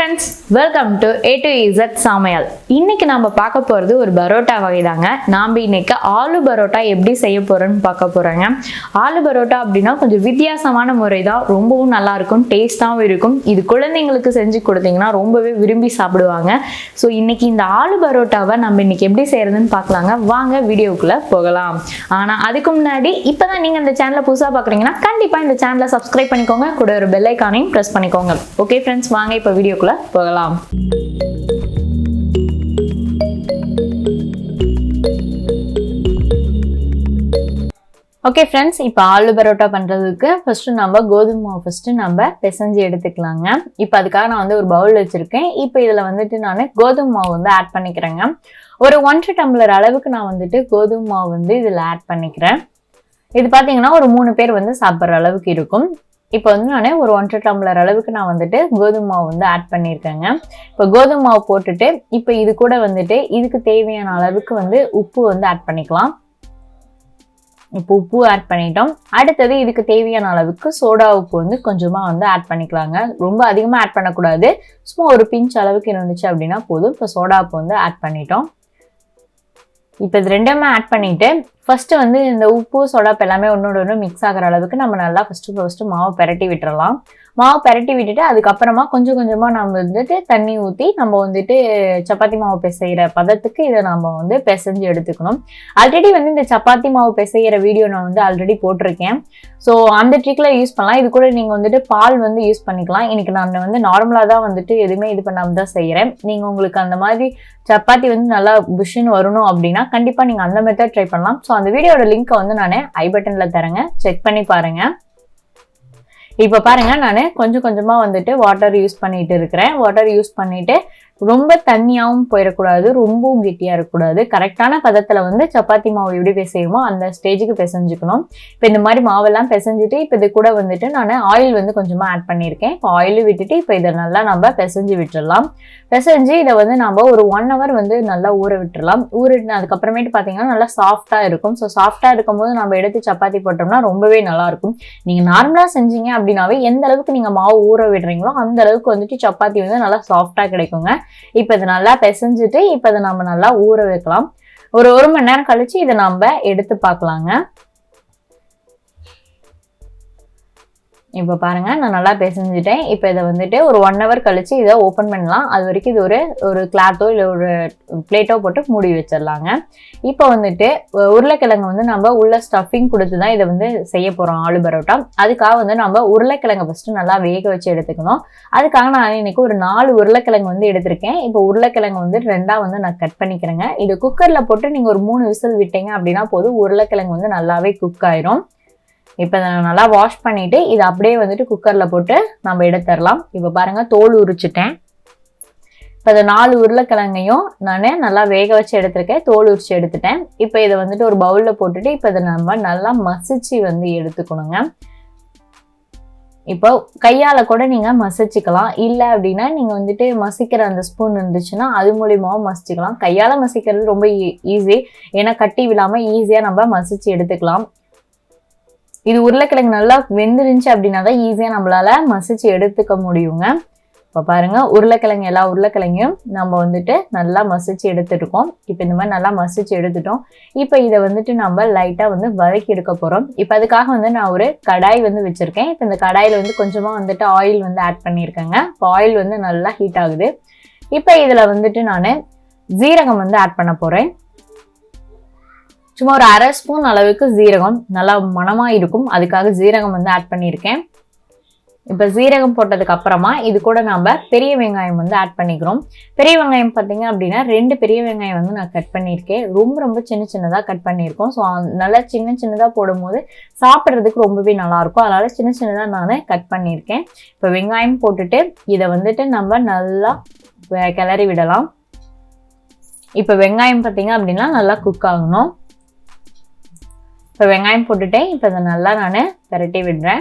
friends, welcome to AtoZ Samayal. இன்னைக்கு நாம பார்க்க போறது ஒரு பரோட்டா வகைதாங்க. நாம இன்னைக்கு ஆலு பரோட்டா எப்படி செய்ய போறோம்னு பார்க்க போறோங்க. ஆலு பரோட்டா அப்படினா கொஞ்சம் வித்தியாசமான முறைதான், ரொம்பவும் நல்லா இருக்கும், டேஸ்டாவும் இருக்கும். இது குழந்தைகளுக்கு செஞ்சு கொடுத்தீங்கன்னா ரொம்பவே விரும்பி சாப்பிடுவாங்க. சோ இன்னைக்கு இந்த ஆலு பரோட்டாவை நம்ம இன்னைக்கு எப்படி செய்யறதுன்னு பார்க்கலாங்க. வாங்க வீடியோக்குள்ள போகலாம். ஆனா அதுக்கு முன்னாடி இப்பதான் நீங்க இந்த சேனலை புதுசா பாக்குறீங்கன்னா கண்டிப்பா இந்த சேனலை சப்ஸ்கிரைப் பண்ணிக்கோங்க, கூட ஒரு பெல் ஐகானையும் பிரஸ் பண்ணிக்கோங்க. ஓகே ஃப்ரெண்ட்ஸ், வாங்க இப்போ வீடியோக்குள்ள போகலாம். ஓகே ஃப்ரெண்ட்ஸ், இப்போ ஆலு பரோட்டா பண்ணுறதுக்கு ஃபர்ஸ்ட்டு நம்ம கோதுமை மாவு ஃபர்ஸ்ட்டு நம்ம பிசைஞ்சு எடுத்துக்கலாங்க. இப்போ அதுக்காக நான் வந்து ஒரு பவுல் வச்சுருக்கேன். இப்போ இதில் வந்துட்டு நான் கோதுமை மாவு வந்து ஆட் பண்ணிக்கிறேங்க. ஒரு 1 டம்ளர் அளவுக்கு நான் வந்துட்டு கோதுமை மாவு வந்து இதில் ஆட் பண்ணிக்கிறேன். இது பார்த்தீங்கன்னா ஒரு 3 பேர் வந்து சாப்பிட்ற அளவுக்கு இருக்கும். இப்போ வந்து நான் ஒரு 1 டம்ளர் அளவுக்கு நான் வந்துட்டு கோதுமை மாவு வந்து ஆட் பண்ணியிருக்கேங்க. இப்போ கோதுமை மாவு போட்டுட்டு இப்போ இது கூட வந்துட்டு இதுக்கு தேவையான அளவுக்கு வந்து உப்பு வந்து ஆட் பண்ணிக்கலாம். இப்போ உப்பு ஆட் பண்ணிட்டோம். அடுத்தது இதுக்கு தேவையான அளவுக்கு சோடா உப்பு வந்து கொஞ்சமாக வந்து ஆட் பண்ணிக்கலாங்க. ரொம்ப அதிகமாக ஆட் பண்ணக்கூடாது, சும்மா ஒரு பிஞ்ச் அளவுக்கு இருந்துச்சு அப்படின்னா போதும். இப்போ சோடா உப்பு வந்து ஆட் பண்ணிட்டோம். இப்போ இது ரெண்டுமே ஆட் பண்ணிட்டு ஃபர்ஸ்ட் வந்து இந்த உப்பு சோடாப்பு எல்லாமே ஒன்னோட ஒன்று மிக்ஸ் ஆகிற அளவுக்கு நம்ம நல்லா ஃபர்ஸ்ட் மாவை பெரட்டி விட்டுறலாம். மாவு பெரட்டி விட்டுட்டு அதுக்கப்புறமா கொஞ்சம் கொஞ்சமாக நம்ம வந்துட்டு தண்ணி ஊற்றி நம்ம வந்துட்டு சப்பாத்தி மாவு பிசைகிற பதத்துக்கு இதை நம்ம வந்து பிசைஞ்சு எடுத்துக்கணும். ஆல்ரெடி வந்து இந்த சப்பாத்தி மாவு பிசைகிற வீடியோ நான் வந்து ஆல்ரெடி போட்டிருக்கேன். ஸோ அந்த ட்ரிக்கில் யூஸ் பண்ணலாம். இது கூட நீங்கள் வந்துட்டு பால் வந்து யூஸ் பண்ணிக்கலாம். இன்னைக்கு நான் வந்து நார்மலாக தான் வந்துட்டு எதுவுமே இது பண்ணாமல் தான் செய்கிறேன். நீங்கள் உங்களுக்கு அந்த மாதிரி சப்பாத்தி வந்து நல்லா புஷ்ஷுன்னு வரணும் அப்படின்னா கண்டிப்பாக நீங்கள் அந்த மெத்தட் ட்ரை பண்ணலாம். ஸோ அந்த வீடியோட லிங்க்கை வந்து நான் ஐ பட்டனில் தரேங்க, செக் பண்ணி பாருங்கள். இப்போ பாருங்க, நான் கொஞ்சம் கொஞ்சமாக வந்துட்டு வாட்டர் யூஸ் பண்ணிட்டு இருக்கிறேன். வாட்டர் யூஸ் பண்ணிட்டு ரொம்ப தண்ணியாகவும் போயிடக்கூடாது, ரொம்பவும் கெட்டியாக இருக்கக்கூடாது. கரெக்டான பதத்தில் வந்து சப்பாத்தி மாவு எப்படி பிசையுமோ அந்த ஸ்டேஜுக்கு பிசைஞ்சுக்கணும். இப்போ இந்த மாதிரி மாவெல்லாம் பிசைஞ்சிட்டு இப்போ இது கூட வந்துட்டு நான் ஆயில் வந்து கொஞ்சமாக ஆட் பண்ணியிருக்கேன். இப்போ ஆயிலும் விட்டுட்டு இப்போ இதை நல்லா நம்ம பிசைஞ்சு விட்டுடலாம். பிசைஞ்சு இதை வந்து நம்ம ஒரு 1 hour வந்து நல்லா ஊற விட்டுடலாம். ஊறிட்டு அதுக்கப்புறமேட்டு பார்த்தீங்கன்னா நல்லா சாஃப்டாக இருக்கும். ஸோ சாஃப்டாக இருக்கும் போது நம்ம எடுத்து சப்பாத்தி போட்டோம்னா ரொம்பவே நல்லா இருக்கும். நீங்கள் நார்மலாக செஞ்சீங்க அப்படின்னாவே எந்த அளவுக்கு நீங்கள் மாவு ஊற விடுறீங்களோ அந்த அளவுக்கு வந்துட்டு சப்பாத்தி வந்து நல்லா சாஃப்டாக கிடைக்குங்க. இப்போ இதை நல்லா பிசைஞ்சிட்டு இப்போ இதை நம்ம நல்லா ஊற வைக்கலாம். ஒரு 1 மணி நேரம் கழிச்சு இதை நம்ம எடுத்து பார்க்கலாங்க. இப்போ பாருங்க, நான் நல்லா பிசைஞ்சிட்டேன். இப்போ இதை வந்துட்டு ஒரு 1 hour கழிச்சு இதை ஓப்பன் பண்ணலாம். அது வரைக்கும் இது ஒரு கிளாத்தோ இல்லை ஒரு பிளேட்டோ போட்டு மூடி வச்சிடலாங்க. இப்போ வந்துட்டு உருளைக்கிழங்கு வந்து நம்ம உள்ள ஸ்டஃபிங் கொடுத்து தான் இதை வந்து செய்ய போகிறோம் ஆலு பரோட்டா. அதுக்காக வந்து நம்ம உருளைக்கிழங்கை ஃபஸ்ட்டு நல்லா வேக வச்சு எடுத்துக்கணும். அதுக்காக நான் இன்னைக்கு ஒரு 4 உருளைக்கிழங்கு வந்து எடுத்திருக்கேன். இப்போ உருளைக்கிழங்கு வந்து 2ஆ வந்து நான் கட் பண்ணிக்கிறேங்க. இது குக்கரில் போட்டு நீங்கள் ஒரு 3 விசில் விட்டீங்க அப்படின்னா போதும், உருளைக்கிழங்கு வந்து நல்லாவே குக் ஆயிரும். இப்போ நான் நல்லா வாஷ் பண்ணிட்டு இதை அப்படியே வந்துட்டு குக்கரில் போட்டு நம்ம எடுத்துடலாம். இப்போ பாருங்க, தோல் உரிச்சிட்டேன். இப்போ இந்த 4 உருளைக்கிழங்கையும் நான் நல்லா வேக வச்சு எடுத்திருக்கேன், தோல் உரிச்சு எடுத்துட்டேன். இப்போ இதை வந்துட்டு ஒரு பவுலில் போட்டுட்டு இப்போ இதை நம்ம நல்லா மசிச்சு வந்து எடுத்துக்கணுங்க. இப்போ கையால் கூட நீங்கள் மசிச்சுக்கலாம், இல்லை அப்படின்னா நீங்கள் வந்துட்டு மசிக்கிற அந்த ஸ்பூன் இருந்துச்சுன்னா அது மூலியமாகவும் மசிச்சுக்கலாம். கையால் மசிக்கிறது ரொம்ப ஈஸி, ஏன்னா கட்டி விடாமல் ஈஸியாக நம்ம மசிச்சு எடுத்துக்கலாம். இது உருளைக்கிழங்கு நல்லா வெந்துருந்துச்சு அப்படின்னா தான் ஈஸியாக நம்மளால மசிச்சு எடுத்துக்க முடியுங்க. இப்போ பாருங்க, உருளைக்கிழங்கு எல்லா உருளைக்கிழங்கையும் நம்ம வந்துட்டு நல்லா மசிச்சு எடுத்துருக்கோம். இப்போ இந்த மாதிரி நல்லா மசிச்சு எடுத்துட்டோம். இப்போ இதை வந்துட்டு நம்ம லைட்டாக வந்து வதக்கி எடுக்க போகிறோம். இப்போ அதுக்காக வந்து நான் ஒரு கடாய் வந்து வச்சுருக்கேன். இப்போ இந்த கடாயில் வந்து கொஞ்சமாக வந்துட்டு ஆயில் வந்து ஆட் பண்ணியிருக்கேங்க. இப்போ ஆயில் வந்து நல்லா ஹீட் ஆகுது. இப்போ இதில் வந்துட்டு நான் ஜீரகம் வந்து ஆட் பண்ண போகிறேன். சும்மா ஒரு 1/2 ஸ்பூன் அளவுக்கு ஜீரகம் நல்லா மணமாக இருக்கும், அதுக்காக ஜீரகம் வந்து ஆட் பண்ணியிருக்கேன். இப்போ ஜீரகம் போட்டதுக்கு அப்புறமா இது கூட நம்ம பெரிய வெங்காயம் வந்து ஆட் பண்ணிக்கிறோம். பெரிய வெங்காயம் பார்த்தீங்க அப்படின்னா 2 பெரிய வெங்காயம் வந்து நான் கட் பண்ணியிருக்கேன். ரொம்ப சின்ன சின்னதாக கட் பண்ணியிருக்கோம். ஸோ நல்லா சின்னதாக போடும்போது சாப்பிட்றதுக்கு ரொம்பவே நல்லாயிருக்கும், அதனால் சின்னதாக நான் கட் பண்ணியிருக்கேன். இப்போ வெங்காயம் போட்டுட்டு இதை வந்துட்டு நம்ம நல்லா கிளறி விடலாம். இப்போ வெங்காயம் பார்த்தீங்க அப்படின்னா நல்லா குக் ஆகணும். இப்போ வெங்காயம் போட்டுட்டேன். இப்போ இதை நல்லா நான் பெரட்டி விடுறேன்.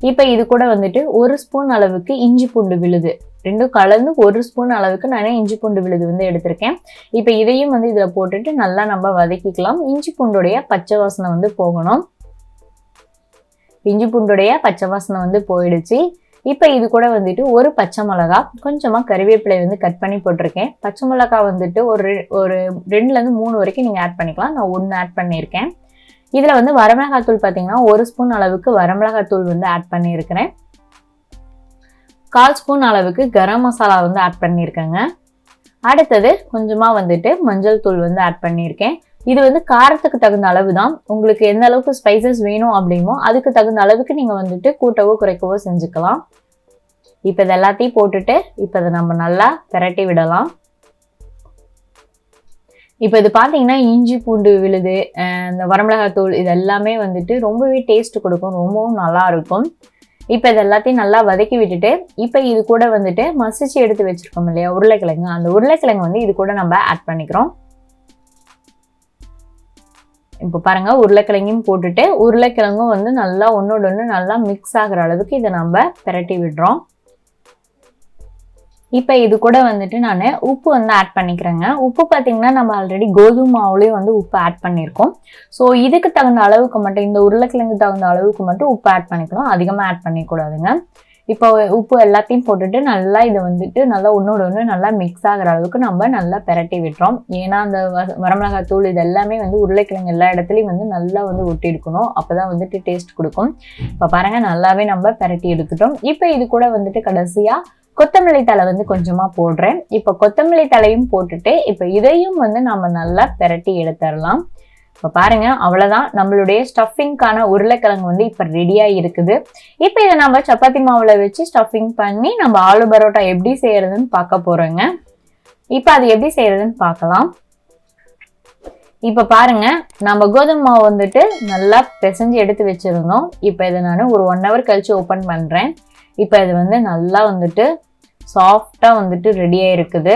இப்போ இது கூட வந்துட்டு 1 ஸ்பூன் அளவுக்கு இஞ்சி பூண்டு விழுது, 2 கலந்து 1 ஸ்பூன் அளவுக்கு நான் இஞ்சி பூண்டு விழுது வந்து எடுத்திருக்கேன். இப்போ இதையும் வந்து இதில் போட்டுட்டு நல்லா நம்ம வதக்கிக்கலாம். இஞ்சி பூண்டுடைய பச்சை வாசனை வந்து போகணும். இஞ்சி பூண்டுடைய பச்சை வாசனை வந்து போயிடுச்சு. இப்போ இது கூட வந்துட்டு ஒரு பச்சை மிளகா, கொஞ்சமாக கறிவேப்பிலை வந்து கட் பண்ணி போட்டிருக்கேன். பச்சை மிளகா வந்துட்டு ஒரு 2லேருந்து 3 வரைக்கும் நீங்கள் ஆட் பண்ணிக்கலாம். நான் 1 ஆட் பண்ணியிருக்கேன். இதில் வந்து வரமிளகாத்தூள் பார்த்தீங்கன்னா 1 ஸ்பூன் அளவுக்கு வரமிளகாத்தூள் வந்து ஆட் பண்ணியிருக்கிறேன். 1/4 ஸ்பூன் அளவுக்கு கரம் மசாலா வந்து ஆட் பண்ணியிருக்கேங்க. அடுத்தது கொஞ்சமாக வந்துட்டு மஞ்சள் தூள் வந்து ஆட் பண்ணியிருக்கேன். இது வந்து காரத்துக்கு தகுந்த அளவு தான். உங்களுக்கு எந்த அளவுக்கு ஸ்பைசஸ் வேணும் அப்படிமோ அதுக்கு தகுந்த அளவுக்கு நீங்கள் வந்துட்டு கூட்டவோ குறைக்கவோ செஞ்சுக்கலாம். இப்போ இது எல்லாத்தையும் போட்டுட்டு இப்போ இதை நம்ம நல்லா பிரட்டி விடலாம். இப்போ இது பார்த்தீங்கன்னா இஞ்சி பூண்டு விழுது, இந்த வரமிளகாத்தூள் இது எல்லாமே வந்துட்டு ரொம்பவே டேஸ்ட் கொடுக்கும், ரொம்பவும் நல்லா இருக்கும். இப்போ இது எல்லாத்தையும் நல்லா வதக்கி விட்டுட்டு இப்போ இது கூட வந்துட்டு மசிச்சு எடுத்து வச்சிருக்கோம் இல்லையா உருளைக்கிழங்கு, அந்த உருளைக்கிழங்கு வந்து இது கூட நம்ம ஆட் பண்ணிக்கிறோம். இப்போ பாருங்க உருளைக்கிழங்கையும் போட்டுட்டு உருளைக்கிழங்கும் வந்து நல்லா ஒன்னோட ஒன்று நல்லா மிக்ஸ் ஆகிற அளவுக்கு இதை நம்ம பிரட்டி விடுறோம். இப்போ இது கூட வந்துட்டு நான் உப்பு வந்து ஆட் பண்ணிக்கிறேங்க. உப்பு பார்த்தீங்கன்னா நம்ம ஆல்ரெடி கோதுமை மாவுலேயும் வந்து உப்பு ஆட் பண்ணியிருக்கோம். ஸோ இதுக்கு தகுந்த அளவுக்கு மட்டும், இந்த உருளைக்கிழங்கு தகுந்த அளவுக்கு மட்டும் உப்பு ஆட் பண்ணிக்கணும், அதிகமாக ஆட் பண்ணிக்கூடாதுங்க. இப்போ உப்பு எல்லாத்தையும் போட்டுட்டு நல்லா இதை வந்துட்டு நல்லா ஒன்னோட ஒன்று நல்லா மிக்ஸ் ஆகிற அளவுக்கு நம்ம நல்லா பிரட்டி விட்டுறோம். ஏன்னா அந்த வரமிளகாய் தூள் இது எல்லாமே வந்து உருளைக்கிழங்கு எல்லா இடத்துலையும் வந்து நல்லா வந்து ஒட்டி இருக்கணும், அப்போ தான் வந்துட்டு டேஸ்ட் கொடுக்கும். இப்போ பாருங்கள் நல்லாவே நம்ம பிரட்டி எடுத்துட்டோம். இப்போ இது கூட வந்துட்டு கடைசியாக கொத்தமல்லி தழை வந்து கொஞ்சமாக போடுறேன். இப்போ கொத்தமல்லி தழையும் போட்டுட்டு இப்போ இதையும் வந்து நம்ம நல்லா பிரட்டி எடுத்துடலாம். இப்போ பாருங்க அவ்வளோதான், நம்மளுடைய ஸ்டஃபிங்கான உருளைக்கிழங்கு வந்து இப்போ ரெடியாக இருக்குது. இப்போ இதை நம்ம சப்பாத்தி மாவில் வச்சு ஸ்டஃபிங் பண்ணி நம்ம ஆலு பரோட்டா எப்படி செய்யறதுன்னு பார்க்க போகிறோங்க. இப்போ அது எப்படி செய்யறதுன்னு பார்க்கலாம். இப்போ பாருங்க நம்ம கோதுமை மாவு வந்துட்டு நல்லா பிசைஞ்சு எடுத்து வச்சுருந்தோம். இப்போ இதை நான் ஒரு 1 hour கழிச்சு ஓப்பன் பண்ணுறேன். இப்போ இது வந்து நல்லா வந்துட்டு சாஃப்டாக வந்துட்டு ரெடியாக இருக்குது.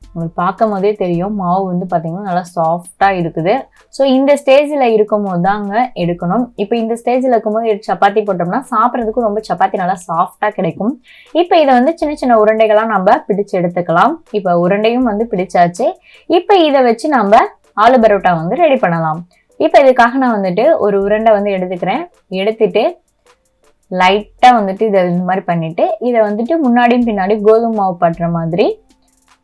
உங்களுக்கு பார்க்கும் போதே தெரியும் மாவு வந்து பார்த்தீங்கன்னா நல்லா சாஃப்டாக இருக்குது. ஸோ இந்த ஸ்டேஜில் இருக்கும் போது தாங்க எடுக்கணும். இப்போ இந்த ஸ்டேஜில் இருக்கும்போது சப்பாத்தி போட்டோம்னா சாப்பிட்றதுக்கும் ரொம்ப சப்பாத்தி நல்லா சாஃப்டாக கிடைக்கும். இப்போ இதை வந்து சின்ன சின்ன உருண்டைகளாக நம்ம பிடிச்சு எடுத்துக்கலாம். இப்போ உருண்டையும் வந்து பிடிச்சாச்சு. இப்போ இதை வச்சு நம்ம ஆலு பரோட்டா வந்து ரெடி பண்ணலாம். இப்போ இதுக்காக நான் வந்துட்டு ஒரு உருண்டை வந்து எடுத்துட்டு லைட்டாக வந்துட்டு இதை இந்த மாதிரி பண்ணிவிட்டு இதை வந்துட்டு முன்னாடியும் பின்னாடி கோதுமை மாவு படுற மாதிரி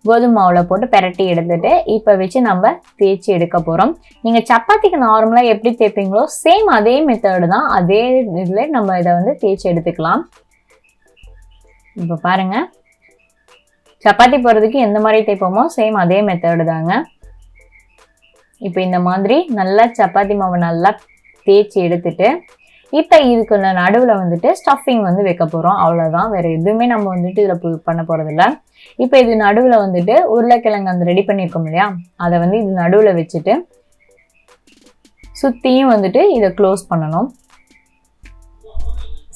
கோதுமை மாவில் போட்டு பிரட்டி எடுத்துட்டு இப்போ வச்சு நம்ம தேய்ச்சி எடுக்க போகிறோம். நீங்கள் சப்பாத்திக்கு நார்மலாக எப்படி தேய்ப்பீங்களோ சேம் அதே மெத்தடு தான், அதே இதில் நம்ம இதை வந்து தேய்ச்சி எடுத்துக்கலாம். இப்போ பாருங்கள் சப்பாத்தி போடுறதுக்கு எந்த மாதிரி தேய்ப்போமோ சேம் அதே மெத்தடு தாங்க. இப்போ இந்த மாதிரி நல்லா சப்பாத்தி மாவை நல்லா தேய்ச்சி எடுத்துட்டு இப்போ இதுக்கு நடுவில் வந்துட்டு ஸ்டஃபிங் வந்து வைக்க போகிறோம். அவ்வளோதான், வேறு எதுவுமே நம்ம வந்துட்டு இதில் பண்ண போகிறதில்ல. இப்போ இது நடுவில் வந்துட்டு உருளைக்கிழங்கு அந்த ரெடி பண்ணியிருக்கோம் இல்லையா, அதை வந்து இது நடுவில் வச்சுட்டு சுற்றியும் வந்துட்டு இதை க்ளோஸ் பண்ணணும்.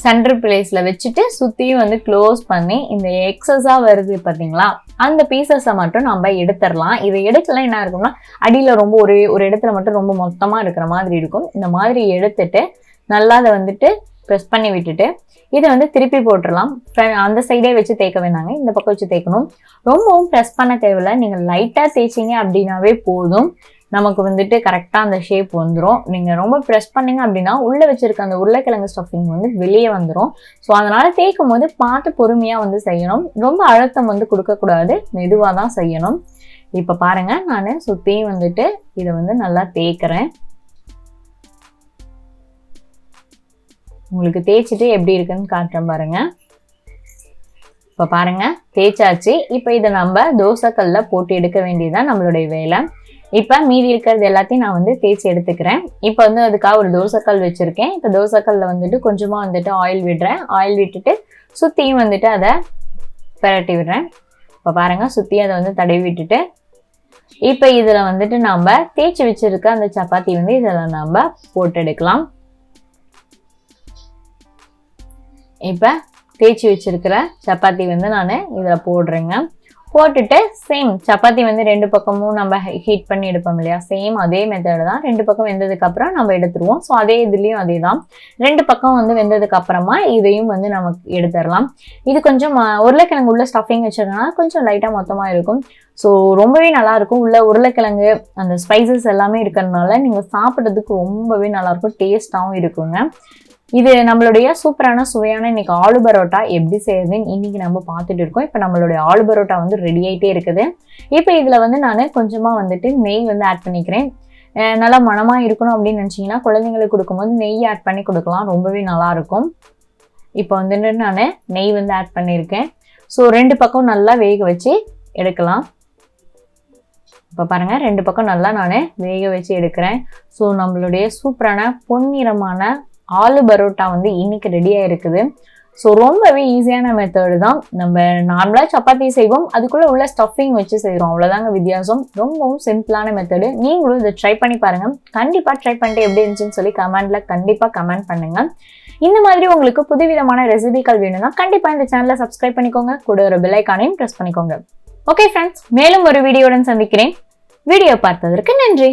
சென்டர் பிளேஸில் வச்சுட்டு சுற்றியும் வந்து க்ளோஸ் பண்ணி இந்த எக்ஸஸாக வருது பார்த்தீங்களா, அந்த பீசஸை மட்டும் நம்ம எடுத்துடலாம். இதை எடுக்கலாம் என்ன இருக்கும்னா அடியில் ரொம்ப ஒரு இடத்துல மட்டும் ரொம்ப மொத்தமாக இருக்கிற மாதிரி இருக்கும். இந்த மாதிரி எடுத்துட்டு நல்லா அதை வந்துட்டு ப்ரெஸ் பண்ணி விட்டுட்டு இதை வந்து திருப்பி போட்டுடலாம். அந்த சைடே வச்சு தேய்க்க வேணாங்க, இந்த பக்கம் வச்சு தேய்க்கணும். ரொம்பவும் ப்ரெஸ் பண்ண தேவையில்லை, நீங்கள் லைட்டாக தேய்ச்சிங்க அப்படின்னாவே போதும், நமக்கு வந்துட்டு கரெக்டாக அந்த ஷேப் வந்துடும். நீங்கள் ரொம்ப ப்ரெஸ் பண்ணிங்க அப்படின்னா உள்ளே வச்சுருக்க அந்த உருளைக்கிழங்கு ஸ்டஃபிங் வந்து வெளியே வந்துடும். ஸோ அதனால் தேய்க்கும் போது பார்த்து பொறுமையாக வந்து செய்யணும், ரொம்ப அழுத்தம் வந்து கொடுக்கக்கூடாது, மெதுவாக தான் செய்யணும். இப்போ பாருங்கள் நான் சுற்றியும் வந்துட்டு இதை வந்து நல்லா தேய்க்கிறேன். உங்களுக்கு தேய்ச்சிட்டு எப்படி இருக்குன்னு காட்டுறேன் பாருங்க. இப்போ பாருங்க தேய்ச்சாச்சு. இப்போ இதை நம்ம தோசைக்கல்ல போட்டு எடுக்க வேண்டியதுதான் நம்மளுடைய வேலை. இப்போ மீதி இருக்கிறது எல்லாத்தையும் நான் வந்து தேய்ச்சி எடுத்துக்கிறேன். இப்போ வந்து அதுக்காக ஒரு தோசைக்கல் வச்சுருக்கேன். இப்போ தோசைக்கல்ல வந்துட்டு கொஞ்சமாக வந்துட்டு ஆயில் விடுறேன். ஆயில் விட்டுட்டு சுற்றியும் வந்துட்டு அதை பிரட்டி விடுறேன். இப்போ பாருங்கள் சுற்றியும் அதை வந்து தடவி விட்டுட்டு இப்போ இதில் வந்துட்டு நம்ம தேய்ச்சி வச்சுருக்க அந்த சப்பாத்தி வந்து இதில் நம்ம போட்டு எடுக்கலாம். இப்போ தேய்ச்சி வச்சிருக்கிற சப்பாத்தி வந்து நான் இதில் போடுறேங்க. போட்டுட்டு சேம் சப்பாத்தி வந்து 2 பக்கமும் நம்ம ஹீட் பண்ணி எடுப்போம் இல்லையா, சேம் அதே மெத்தடு தான். 2 பக்கம் வெந்ததுக்கப்புறம் நம்ம எடுத்துருவோம். ஸோ அதே இதுலேயும் அதே தான். 2 பக்கம் வந்து வெந்ததுக்கு அப்புறமா இதையும் வந்து நமக்கு எடுத்துடலாம். இது கொஞ்சம் உருளைக்கிழங்கு உள்ள ஸ்டஃபிங் வச்சிருக்கனால கொஞ்சம் லைட்டாக மொத்தமாக இருக்கும். ஸோ ரொம்பவே நல்லாயிருக்கும். உள்ள உருளைக்கிழங்கு அந்த ஸ்பைசஸ் எல்லாமே இருக்கிறதுனால நீங்கள் சாப்பிட்றதுக்கு ரொம்பவே நல்லாயிருக்கும், டேஸ்ட்டாகவும் இருக்குங்க. இது நம்மளுடைய சூப்பரான சுவையான இன்னைக்கு ஆலு பரோட்டா எப்படி செய்யறதுன்னு இன்னைக்கு நம்ம பார்த்துட்டு இருக்கோம். இப்போ நம்மளுடைய ஆலு பரோட்டா வந்து ரெடி ஆகிட்டே இருக்குது. இப்போ இதில் வந்து நான் கொஞ்சமாக வந்துட்டு நெய் வந்து ஆட் பண்ணிக்கிறேன். நல்லா மனமாக இருக்கணும் அப்படின்னு நினச்சிங்கன்னா குழந்தைங்களுக்கு கொடுக்கும்போது நெய் ஆட் பண்ணி கொடுக்கலாம், ரொம்பவே நல்லாயிருக்கும். இப்போ வந்துட்டு நான் நெய் வந்து ஆட் பண்ணியிருக்கேன். ஸோ 2 பக்கம் நல்லா வேக வச்சு எடுக்கலாம். இப்போ பாருங்கள், 2 பக்கம் நல்லா நான் வேக வச்சு எடுக்கிறேன். ஸோ நம்மளுடைய சூப்பரான பொன்னிறமான ஆலு பரோட்டா வந்து இன்னைக்கு ரெடியாக இருக்குது. ஸோ ரொம்பவே ஈஸியான மெத்தடு தான். நம்ம நார்மலாக சப்பாத்தி செய்வோம், அதுக்குள்ளே உள்ள ஸ்டஃபிங் வச்சு செய்கிறோம், அவ்வளோதாங்க வித்தியாசம். ரொம்பவும் சிம்பிளான மெத்தடு. நீங்களும் இதை ட்ரை பண்ணி பாருங்கள். கண்டிப்பாக ட்ரை பண்ணிட்டு எப்படி இருந்துச்சுன்னு சொல்லி கமெண்டில் கண்டிப்பாக கமெண்ட் பண்ணுங்கள். இந்த மாதிரி உங்களுக்கு புதுவிதமான ரெசிபிகள் வேணும்னா கண்டிப்பாக இந்த சேனலை சப்ஸ்கிரைப் பண்ணிக்கோங்க, கூட ஒரு பெல் ஐகானையும் ப்ரெஸ் பண்ணிக்கோங்க. ஓகே ஃப்ரெண்ட்ஸ், மேலும் ஒரு வீடியோவுடன் சந்திக்கிறேன். வீடியோ பார்த்ததற்கு நன்றி.